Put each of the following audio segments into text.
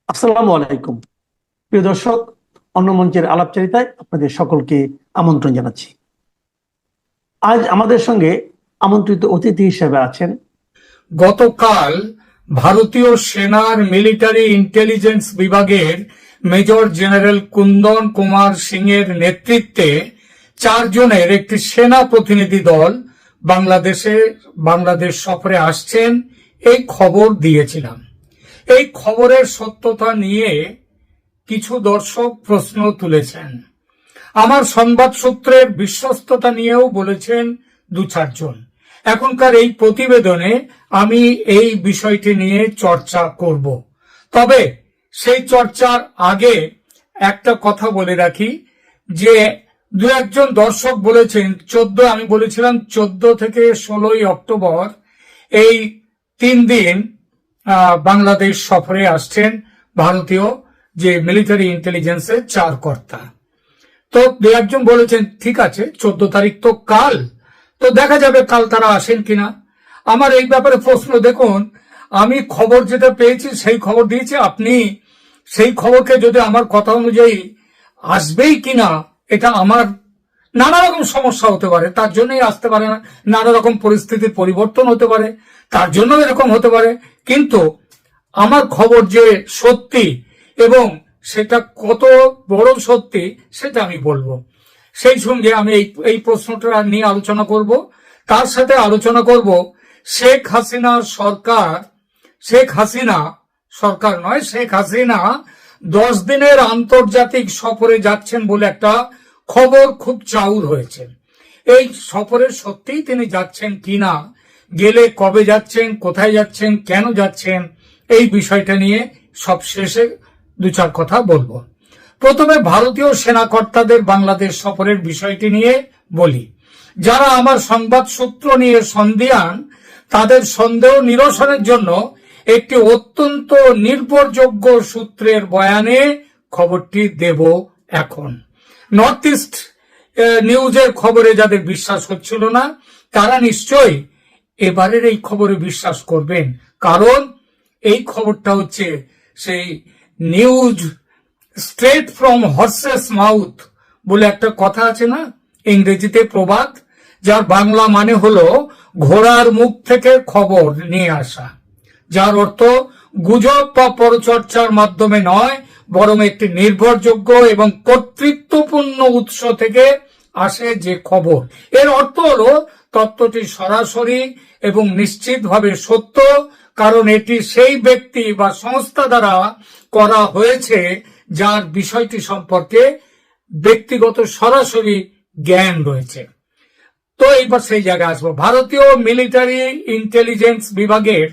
আসসালামু আলাইকুম। প্রিয় দর্শক, অন্য মঞ্চের আলাপচারিতায় আপনাদের সকলকে আমন্ত্রণ জানাচ্ছি। আজ আমাদের সঙ্গে আমন্ত্রিত অতিথি হিসেবে আছেন গতকাল ভারতীয় সেনার মিলিটারি ইন্টেলিজেন্স বিভাগের মেজর জেনারেল কুন্দন কুমার সিং এর নেতৃত্বে 4 জনের একটি সেনা প্রতিনিধি দল বাংলাদেশ সফরে আসছেন, এই খবর দিয়েছিলাম। এই খবরের সত্যতা নিয়ে কিছু দর্শক প্রশ্ন তুলেছেন। আমার সংবাদ সূত্রের বিশ্বস্ততা নিয়েও বলেছেন 2-4 জন। এখনকার এই প্রতিবেদনে আমি এই বিষয়টি নিয়ে চর্চা করব। তবে সেই চর্চার আগে একটা কথা বলে রাখি যে 2-1 জন দর্শক বলেছেন আমি বলেছিলাম 14 থেকে 16ই অক্টোবর এই 3 দিন বাংলাদেশ সফরে আসছেন ভারতীয় যে মিলিটারি ইন্টেলিজেন্সের 4 কর্তা। তো 2-1 জন বলেছেন ঠিক আছে, 14 তারিখ তো কাল, তো দেখা যাবে কাল তারা আসেন কিনা। আমার এই ব্যাপারে প্রশ্ন, দেখুন আমি খবর যেটা পেয়েছি সেই খবর দিয়েছি, আপনি সেই খবরকে যদি আমার কথা অনুযায়ী আসবেই কিনা, এটা আমার নানা রকম সমস্যা হতে পারে, তার জন্যই আসতে পারে না। নানা রকম পরিস্থিতির পরিবর্তন হতে পারে, তার জন্য এরকম হতে পারে। কিন্তু আমার খবর যে সত্যি এবং সেটা কত বড় সত্যি সেটা আমি বলবো। সেই সঙ্গে আমি এই প্রশ্নটা নিয়ে আলোচনা করব। তার সাথে আলোচনা করব শেখ হাসিনা 10 দিনের আন্তর্জাতিক সফরে যাচ্ছেন বলে একটা খবর খুব চাউর হয়েছে। এই সফরে সত্যিই তিনি যাচ্ছেন কিনা, গেলে কবে যাচ্ছেন, কোথায় যাচ্ছেন, কেন যাচ্ছেন, এই বিষয়টা নিয়ে সব শেষে 2-4 কথা বলবো। প্রথমে ভারতীয় সেনাকর্তাদের বাংলাদেশ সফরের বিষয়টি নিয়ে বলি। যারা আমার সংবাদ সূত্র নিয়ে সন্দিহান, তাদের সন্দেহ নিরসনের জন্য একটি অত্যন্ত নির্ভরযোগ্য সূত্রের বয়ানে খবরটি দেব এখন। নর্থ ইস্ট নিউজের খবরে যাদের বিশ্বাস হচ্ছিল না, তারা নিশ্চয়ই এবারের এই খবরে বিশ্বাস করবেন, কারণ এই খবরটা হচ্ছে সেই news straight from horse's mouth বলে একটা কথা আছে না, ইংরেজিতে প্রবাদ, যার বাংলা মানে হলো ঘোড়ার মুখ থেকে খবর নিয়ে আসা, যার অর্থ গুজব বা পরচর্চার মাধ্যমে নয়, বরং একটি নির্ভরযোগ্য এবং কর্তৃত্বপূর্ণ উৎস থেকে আসে যে খবর। এর অর্থ হলো তথ্যটি সরাসরি এবং নিশ্চিতভাবে সত্য, কারণ এটি সেই ব্যক্তি বা সংস্থা দ্বারা করা হয়েছে যার বিষয়টি সম্পর্কে ব্যক্তিগত সরাসরি জ্ঞান রয়েছে। তো এইবার সেই জায়গায় আসবো। ভারতীয় মিলিটারি ইন্টেলিজেন্স বিভাগের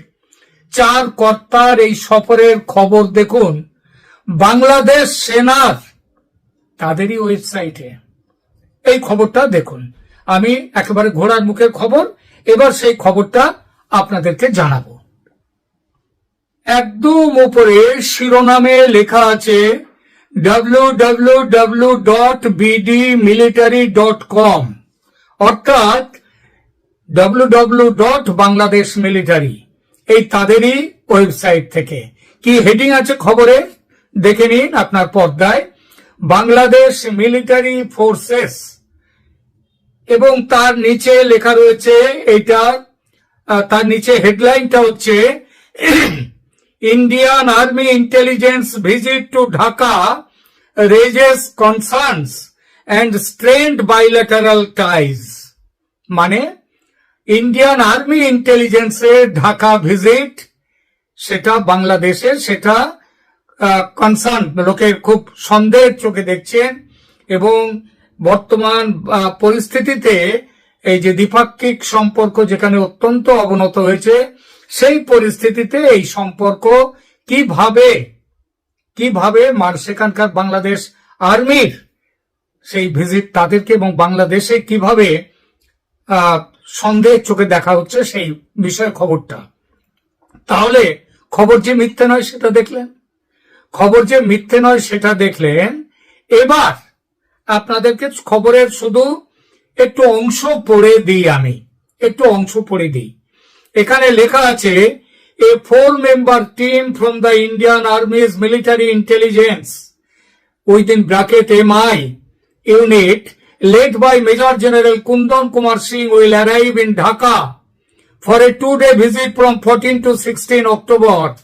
4 কর্তার এই সফরের খবর দেখুন বাংলাদেশ সেনার তাদেরই ওয়েবসাইটে। এই খবরটা দেখুন, আমি একেবারে ঘোড়ার মুখের খবর, এবার সেই খবরটা আপনাদেরকে জানাবো। একদম উপরে শিরোনামে লেখা আছে www.bdmilitary.com, অর্থাৎ www.bangladeshmilitary, এই তাদেরই ওয়েবসাইট থেকে। কি হেডিং আছে খবরে দেখে নিন আপনার পর্দায়, বাংলাদেশ মিলিটারি ফোর্সেস, এবং তার নিচে লেখা রয়েছে তার নিচে হেডলাইনটা হচ্ছে Indian Army Intelligence visit to Dhaka raises concerns and strained bilateral ties। মানে ইন্ডিয়ান আর্মি ইন্টেলিজেন্সের ঢাকা ভিজিট, সেটা বাংলাদেশের, সেটা কনসার্ন, লোকের খুব সন্দেহের চোখে দেখছেন। এবং বর্তমান পরিস্থিতিতে এই যে দ্বিপাক্ষিক সম্পর্ক যেখানে অত্যন্ত অবনত হয়েছে, সেই পরিস্থিতিতে এই সম্পর্ক কিভাবে সেখানকার বাংলাদেশ আর্মির সেই ভিজিট তাদেরকে এবং বাংলাদেশে কিভাবে সন্দেহের চোখে দেখা হচ্ছে সেই বিষয়ে খবরটা। তাহলে খবর যে মিথ্যে নয় সেটা দেখলেন। এবার আপনাদেরকে খবরের শুধু একটু অংশ পড়ে দিই। এখানে লেখা আছে a 4-member team from the Indian Army's military intelligence within bracket MI unit led by Major General Kundan Kumar Singh will arrive in Dhaka for a 2-day visit from 14 to 16 October,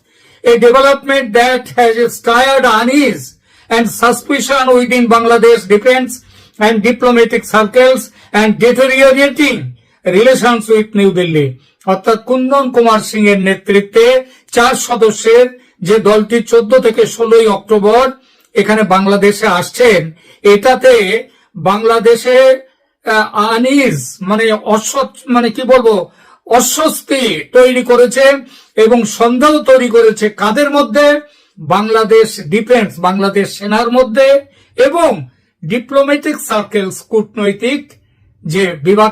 a development that has stirred unease and suspicion within Bangladesh defense and diplomatic circles and deteriorating relations with New Delhi. অর্থাৎ কুন্দন কুমার সিং এর নেতৃত্বে 4 সদস্যের যে দলটি 14 থেকে 16 October এখানে বাংলাদেশে আসছেন, এটাতে বাংলাদেশে আনিজ মানে কি বলবো অস্বস্তি তৈরি করেছে এবং সন্দেহ তৈরি করেছে কাদের মধ্যে? বাংলাদেশ ডিফেন্স, বাংলাদেশ সেনার মধ্যে এবং ডিপ্লোম্যাটিক সার্কেলস, কূটনৈতিক যে বিভাগ,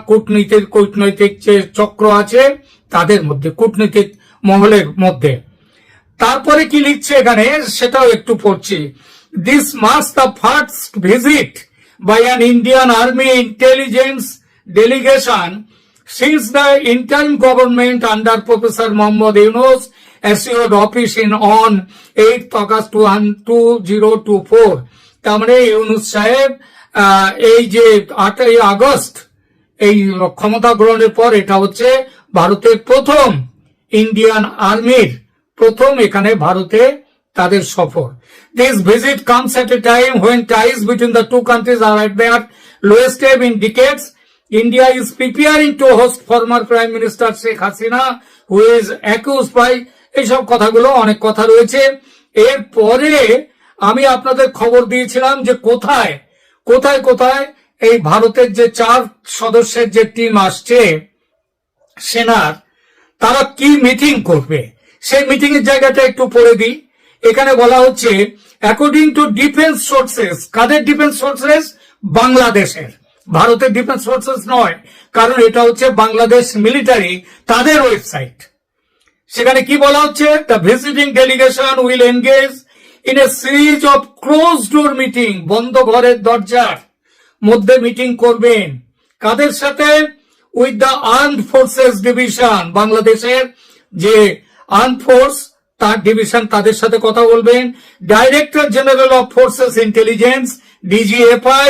কূটনৈতিক যে চক্র আছে তাদের মধ্যে, কূটনৈতিক মহলের মধ্যে। তারপরে কি লিখছে এখানে সেটাও একটু পড়ছি। This marks the first visit by an Indian Army intelligence delegation since the interim government under Professor Mohammad Yunus assumed office on 8th August 2024. তার মানে ইউনুস সাহেব এই যে 8ই আগস্ট এই ক্ষমতা গ্রহণের পর এটা হচ্ছে ভারতের প্রথম ইন্ডিয়ান আর্মির প্রথম এখানে ভারতে তাদের সফর। This visit comes at a time when ties between the two countries are at their lowest ebb in decades. India is preparing to host former Prime Minister Sheikh Hasina, who is accused by এইসব কথাগুলো, অনেক কথা রয়েছে। এরপরে আমি আপনাদের খবর দিয়েছিলাম যে কোথায় কোথায় কোথায় এই ভারতের যে 4 সদস্যের যে টিম আসছে সেনার, তারা কি মিটিং করবে সেই মিটিং এর জায়গাটা একটু পড়ে দিই। এখানে বলা হচ্ছে অ্যাকর্ডিং টু ডিফেন্স সোর্সেস। কাদের ডিফেন্স সোর্সেস? বাংলাদেশের, ভারতের ডিফেন্স সোর্সেস নয়, কারণ এটা হচ্ছে বাংলাদেশ মিলিটারি, তাদের ওয়েবসাইট। সেখানে কি বলা হচ্ছে? The visiting delegation will engage in a series of close door meeting, বন্ধ ঘরের দরজার মধ্যে মিটিং করবেন। কাদের সাথে? With the armed forces division, বাংলাদেশের যে আর্মড ফোর্স তার ডিভিশন, তাদের সাথে কথা বলবেন। Director general of forces intelligence DGFI,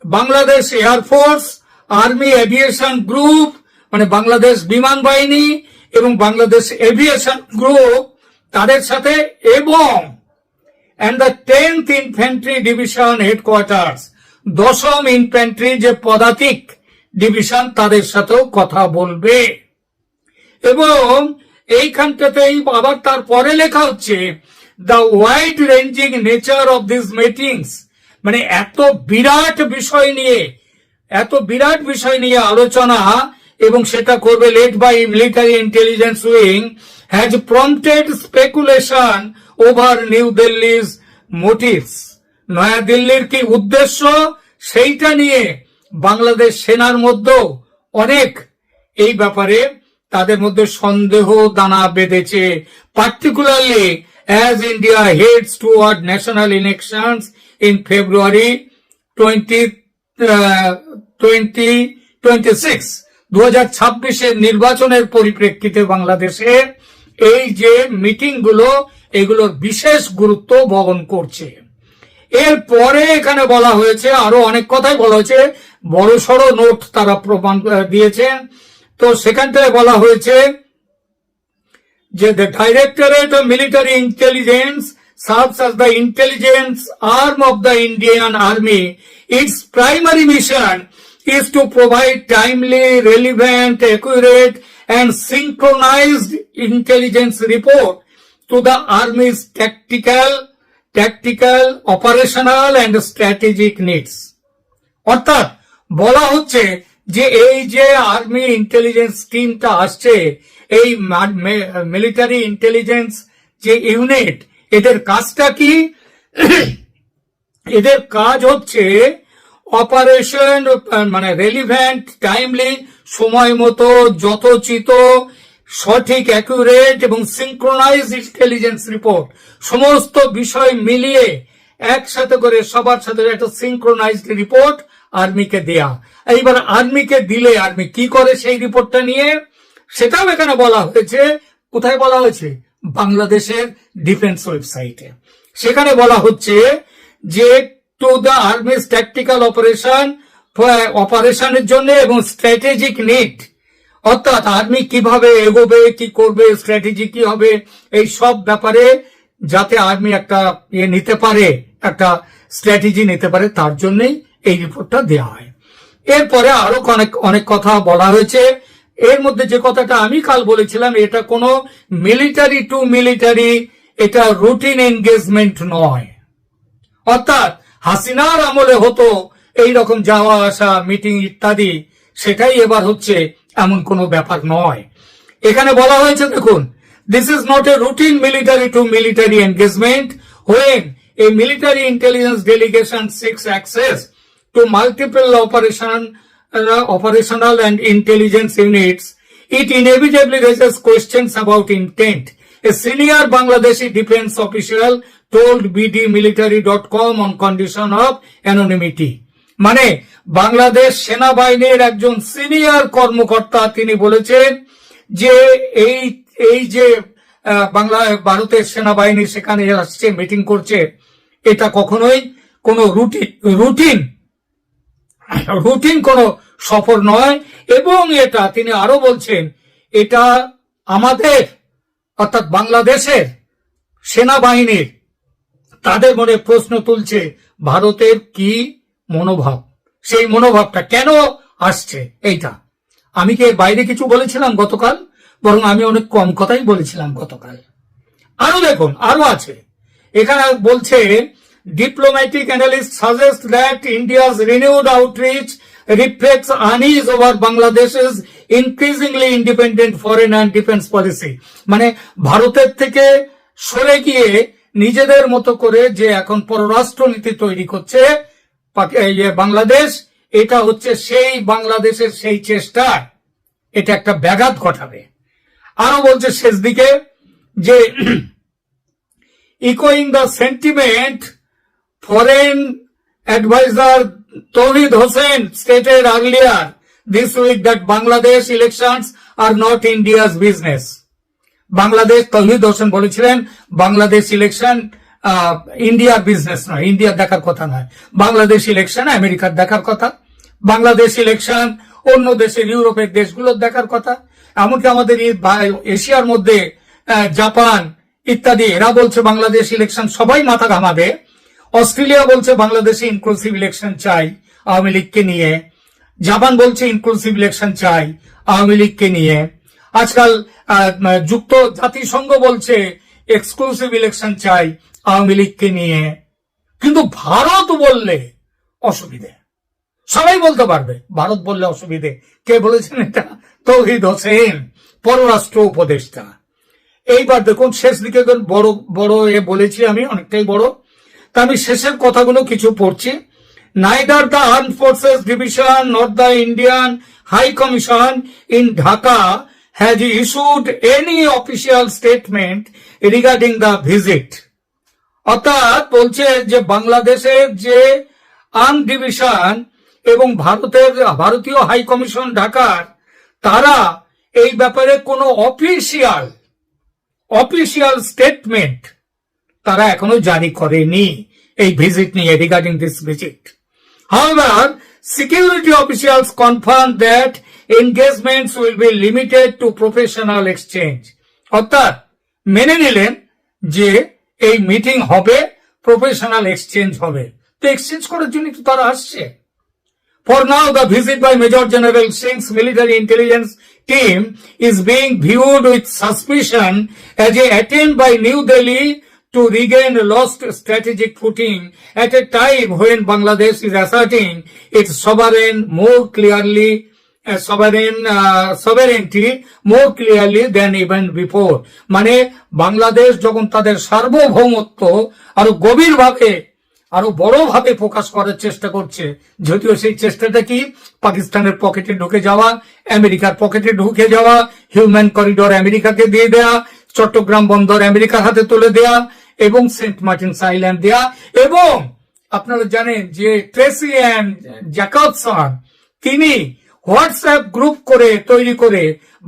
Bangladesh air force, army aviation group মানে বাংলাদেশ বিমান বাহিনী এবং বাংলাদেশ এভিয়েশন গ্রুপ তাদের সাথে, এবং and the 10th infantry division headquarters, 10ম ইনফ্যান্ট্রি যে পদাতিক ডিভিশন তাদের সাথেও কথা বলবে। এবং এইখানটাতেই আবার তারপরে লেখা হচ্ছে the wide ranging nature of this meetings, মানে এত বিরাট বিষয় নিয়ে আলোচনা, এবং সেটা করবে led by military intelligence wing, has prompted speculation over new Delhi's motives. নয়া দিল্লির কি উদ্দেশ্য সেইটা নিয়ে বাংলাদেশ সেনার মধ্যেও অনেক এই ব্যাপারে তাদের মধ্যে সন্দেহ দানা বেঁধেছে। Particularly as India heads toward national elections in February 2026, 2026 নির্বাচনের পরিপ্রেক্ষিতে বাংলাদেশের এই যে মিটিং গুলো এগুলোর বিশেষ গুরুত্ব বহন করছে। এরপরে এখানে বলা হয়েছে আরো অনেক কথাই বলা হয়েছে, বড়সড় নোট তারা প্রমাণ দিয়েছেন। তো সেখানটায় বলা হয়েছে যে the directorate of military intelligence serves as the intelligence arm of the Indian army. It's primary mission is to provide timely, relevant, accurate and synchronized intelligence report to the Army's tactical, operational and strategic needs. অর্থাৎ বলা হচ্ছে যে এই যে army intelligence টিমটা আসছে, এই military intelligence যে ইউনিট, এদের কাজটা কি? এদের কাজ হচ্ছে অপারেশন মানে রেলিভেন্ট, টাইমলি, সময় মতো, যথোচিত, সঠিক, অ্যাকুরেট এবং সিনক্রোনাইজ ইন্টেলিজেন্স রিপোর্ট, সমস্ত বিষয় মিলিয়ে একসাথে করে সবার সাথে একটা সিনক্রোনাইজড রিপোর্ট আর্মিকে দেয়া। এইবার আর্মিকে দিলে আর্মি কি করে সেই রিপোর্টটা নিয়ে, সেটাও এখানে বলা হয়েছে। কোথায় বলা হয়েছে? বাংলাদেশের ডিফেন্স ওয়েবসাইটে। সেখানে বলা হচ্ছে যে টু দ্য আর্মিস ট্যাকটিক্যাল অপারেশনের জন্য এবং স্ট্র্যাটেজিক নিড, অর্থাৎ আর্মি কিভাবে এগোবে, কি করবে, স্ট্র্যাটেজি কি হবে, এই সব ব্যাপারে যাতে আর্মি একটা নিতে পারে, একটা স্ট্র্যাটেজি নিতে পারে, তার জন্যই এই রিপোর্টটা দেওয়া হয়। এরপরে আরো অনেক কথা বলা হয়েছে। এর মধ্যে যে কথাটা আমি কাল বলেছিলাম, এটা কোনো মিলিটারি টু মিলিটারি, এটা রুটিন এনগেজমেন্ট নয়। অর্থাৎ হাসিনার আমলে হতো এই রকম যাওয়া আসা, মিটিং ইত্যাদি, সেটাই এবার হচ্ছে, এমন কোনো ব্যাপার নয়। এখানে বলা হয়েছে, দেখুন, this is not a routine military two military engagement when a military intelligence delegation six access to multiple operational and intelligence units, it inevitably raises questions about intent. A senior Bangladeshi defense official told bdmilitary.com on condition of anonymity. মানে বাংলাদেশ সেনাবাহিনীর একজন senior কর্মকর্তা তিনি বলেছেন যে এই যে ভারতের সেনাবাহিনী সেখানে আসছে, মিটিং করছে, এটা কখনোই কোনো রুটিন কোনো সফর নয়। এবং এটা তিনি আরো বলছেন, এটা আমাদের অর্থাৎ বাংলাদেশের সেনাবাহিনীর তাদের মনে প্রশ্ন তুলছে ভারতের কি মনোভাব, সেই মনোভাবটা কেন আসছে। এইটা আমি কি এর বাইরে কিছু বলেছিলাম গতকাল? বরং আমি অনেক কম কথাই বলেছিলাম গতকাল। আরো দেখুন, আরো আছে। এখানে বলছে, diplomatic analysts suggest that India's renewed outreach reflects unease over Bangladesh's increasingly independent foreign and defense policy. মানে ভারতের থেকে সরে গিয়ে নিজেদের মতো করে যে এখন পররাষ্ট্র নীতি তৈরি করছে বাংলাদেশ, এটা হচ্ছে সেই বাংলাদেশের সেই চেষ্টা, এটা একটা ব্যাঘাত ঘটাবে। আরো বলছে শেষ দিকে যে echoing the sentiment Foreign advisor Tawhid Hossain stated earlier this week that Bangladesh elections are not India's business. Bangladesh, তৌহিদ হোসেন বলেছিলেন বাংলাদেশ ইলেকশন ইন্ডিয়ার বিজনেস নয়, ইন্ডিয়ার দেখার কথা নয়। বাংলাদেশ ইলেকশন আমেরিকার দেখার কথা, বাংলাদেশ ইলেকশন অন্য দেশের ইউরোপের দেশগুলোর দেখার কথা। এমনকি আমাদের এশিয়ার মধ্যে জাপান ইত্যাদি, এরা বলছে বাংলাদেশ ইলেকশন, সবাই মাথা ঘামাবে। অস্ট্রেলিয়া বলছে বাংলাদেশে ইনক্লুসিভ ইলেকশন চাই আওয়ামী লীগকে নিয়ে, জাপান বলছে ইনক্লুসিভ ইলেকশন চাই আওয়ামী লীগকে নিয়ে, আজকাল যুক্ত জাতিসংঘ বলছে এক্সক্লুসিভ ইলেকশন চাই আওয়ামী লীগকে নিয়ে। কিন্তু ভারত বললে অসুবিধে, সবাই বলতে পারবে, ভারত বললে অসুবিধে। কে বলেছেন এটা? তৌহিদ হোসেন, পররাষ্ট্র উপদেষ্টা। এইবার দেখুন শেষ দিকে বড় বড় বলেছি আমি, অনেকটাই বড়, তা আমি শেষের কথাগুলো কিছু পড়ছি। Neither the Armed Forces Division nor the Indian High Commission in Dhaka has issued any official statement regarding the visit. অর্থাৎ বলছে যে বাংলাদেশের যে আর্ম ডিভিশন এবং ভারতীয় হাই কমিশন ঢাকার, তারা এই ব্যাপারে কোনো অফিসিয়াল স্টেটমেন্ট তারা এখনো জারি করেনি এই ভিজিট নিয়ে, regarding this visit. However, security officials confirmed that engagements will be limited to professional exchange. অর্থাৎ মেনে নিলেন যে এই মিটিং হবে, প্রফেশনাল এক্সচেঞ্জ হবে, তো এক্সচেঞ্জ করার জন্য তো তারা আসছে। For now, the visit by Major General Singh's military intelligence team is being viewed with suspicion as an attempt by New Delhi to regain lost strategic footing at a time when Bangladesh is asserting its sovereignty more clearly than even before. মানে বাংলাদেশ যখন তাদের সার্বভৌমত্ব আরো গভীরভাবে, আরো বড়ভাবে প্রকাশ করার চেষ্টা করছে, যদিও সেই চেষ্টাটা কি পাকিস্তানের পকেটে ঢুকে যাওয়া, আমেরিকার পকেটে ঢুকে যাওয়া, হিউম্যান করিডোর আমেরিকাকে দিয়ে দেয়া, চট্টগ্রাম বন্দর আমেরিকার হাতে তুলে দেয়া এবং সেন্ট মার্টিনস আইল্যান্ড দেয়া। এবং আপনারা জানেন যে ট্রেসি অ্যান্ড জ্যাকবসন তিনি হোয়াটসঅ্যাপ গ্রুপ করে তৈরি করে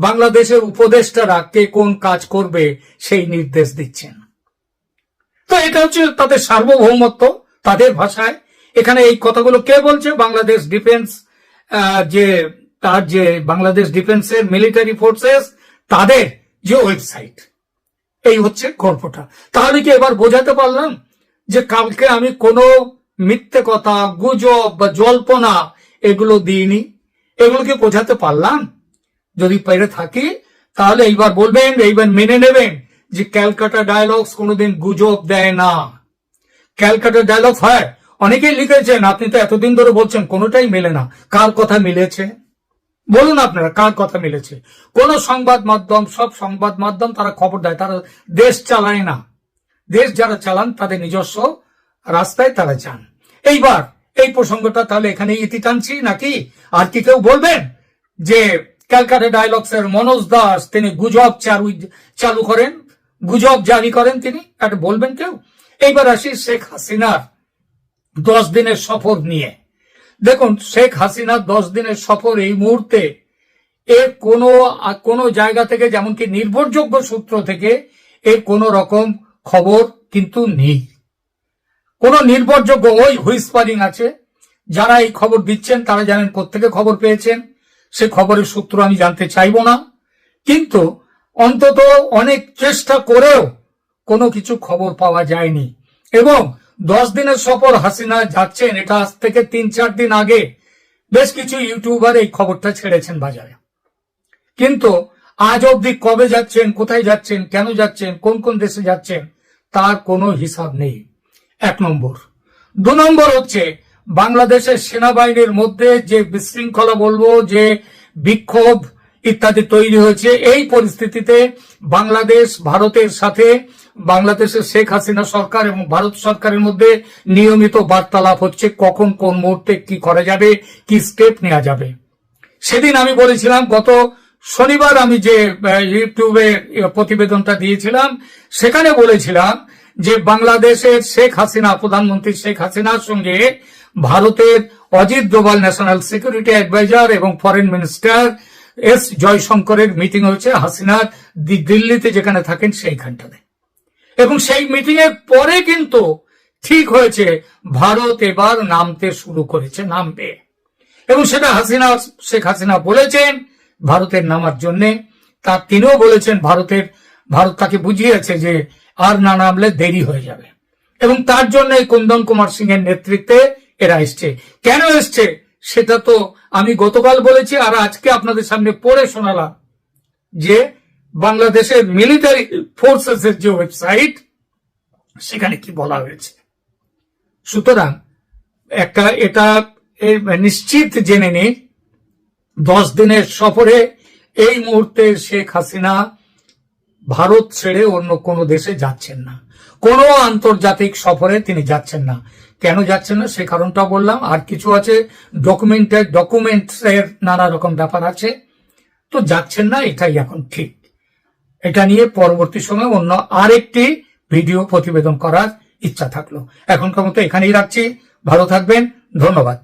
বাংলাদেশের উপদেষ্টারা কে কোন কাজ করবে সেই নির্দেশ দিচ্ছেন। তো এটা হচ্ছে তাদের সার্বভৌমত্ব, তাদের ভাষায়। এখানে এই কথাগুলো কে বলছে? বাংলাদেশ ডিফেন্স, যে বাংলাদেশ ডিফেন্সের মিলিটারি ফোর্সেস, তাদের যে ওয়েবসাইট। এই হচ্ছে গল্পটা। তাহলে কি এবার বোঝাতে পারলাম যে কালকে আমি কোনো মিথ্যে কথা, গুজব বা জল্পনা এগুলো দিইনি? এগুলো কি বোঝাতে পারলাম? যদি পেরে থাকি তাহলে এইবার বলবেন, এইবার মেনে নেবেন যে ক্যালকাটা ডায়ালগস কোনোদিন গুজব দেয় না। ক্যালকাটা ডায়ালগ হয়, অনেকেই লিখেছেন, আপনি তো এতদিন ধরে বলছেন কোনোটাই মেলে না। কার কথা মিলেছে বলুন আপনারা, কার কথা মিলেছে? কোন সংবাদ মাধ্যম, সব সংবাদ মাধ্যম তারা খবর দেয়, তারা দেশ চালায় না। দেশ যারা চালান তাদের নিজস্ব রাস্তায় তারা যান। এইবার এই প্রসঙ্গটা তাহলে এখানে ইতি টানছি নাকি? আর কি কেউ বলবেন যে ক্যালকাটা ডায়ালগস এর মনোজ দাস তিনি গুজব চালু করেন, গুজব জারি করেন তিনি? এটা বলবেন কেউ? এইবার আসি শেখ হাসিনার 10 দিনের সফর নিয়ে। দেখুন, শেখ হাসিনার 10 দিনের সফর এই মুহূর্তে এর কোনো জায়গা থেকে, যেমন কি নির্ভরযোগ্য সূত্র থেকে এর কোনো রকম খবর কিন্তু নেই। কোন নির্ভরযোগ্য ওই হুইসপারিং আছে, যারা এই খবর দিচ্ছেন তারা জানেন কোত্থেকে খবর পেয়েছেন। সে খবরের সূত্র আমি জানতে চাইব না, কিন্তু অন্তত অনেক চেষ্টা করেও কোনো কিছু খবর পাওয়া যায়নি। এবং 10 দিনের সফর হাসিনা যাচ্ছেন, এটা আজ থেকে 3-4 দিন আগে বেশ কিছু ইউটিউবার এই খবরটা ছেড়েছেন বাজারে। কিন্তু আজ অবধি কবে যাচ্ছেন, কোথায় যাচ্ছেন, কেন যাচ্ছেন, কোন কোন দেশে যাচ্ছেন, তার কোনো হিসাব নেই। 1 নম্বর। 2 নম্বর হচ্ছে বাংলাদেশের সেনাবাহিনীর মধ্যে যে বিশৃঙ্খলা বলবো, যে বিক্ষোভ ইত্যাদি তৈরি হয়েছে, এই পরিস্থিতিতে বাংলাদেশ ভারতের সাথে, বাংলাদেশের শেখ হাসিনা সরকার এবং ভারত সরকারের মধ্যে নিয়মিত বার্তালাপ হচ্ছে, কখন কোন মুহূর্তে কি করা যাবে, কি স্টেপ নেওয়া যাবে। সেদিন আমি বলেছিলাম, গত শনিবার আমি যে ইউটিউবে প্রতিবেদনটা দিয়েছিলাম, সেখানে বলেছিলাম যে বাংলাদেশের শেখ হাসিনা, প্রধানমন্ত্রী শেখ হাসিনার সঙ্গে ভারতের Ajit Doval national security adviser এবং ফরেন মিনিস্টার এস জয়শঙ্করের মিটিং হয়েছে হাসিনার দিল্লিতে যেখানে থাকেন সেইখানটাতে। এবং সেই মিটিং এর পরে কিন্তু ঠিক হয়েছে ভারত এবার নামতে শুরু করেছে, নামবে। এবং সেটা শেখ হাসিনা বলেছেন ভারতের নামার জন্য। তিনিও বলেছেন ভারত তাকে বুঝিয়েছে যে আর না নামলে দেরি হয়ে যাবে। এবং তার জন্য কুন্দন কুমার সিং এর নেতৃত্বে এরা এসছে। কেন এসছে সেটা তো আমি গতকাল বলেছি, আর আজকে আপনাদের সামনে পড়ে শোনালাম যে বাংলাদেশের মিলিটারি ফোর্সেস এর যে ওয়েবসাইট, সেখানে কি বলা হয়েছে। সুতরাং এটা নিশ্চিত জেনে নিন, 10 দিনের সফরে এই মুহূর্তে শেখ হাসিনা ভারত ছেড়ে অন্য কোনো দেশে যাচ্ছেন না। কোনো আন্তর্জাতিক সফরে তিনি যাচ্ছেন না। কেন যাচ্ছেন না সে কারণটা বললাম। আর কিছু আছে, ডকুমেন্টস এর নানা রকম ব্যাপার আছে, তো যাচ্ছেন না, এটাই এখন ঠিক। এটা নিয়ে পরবর্তী সময় অন্য আরেকটি ভিডিও প্রতিবেদন করার ইচ্ছা থাকলো। এখনকার মতো এখানেই রাখছি। ভালো থাকবেন, ধন্যবাদ।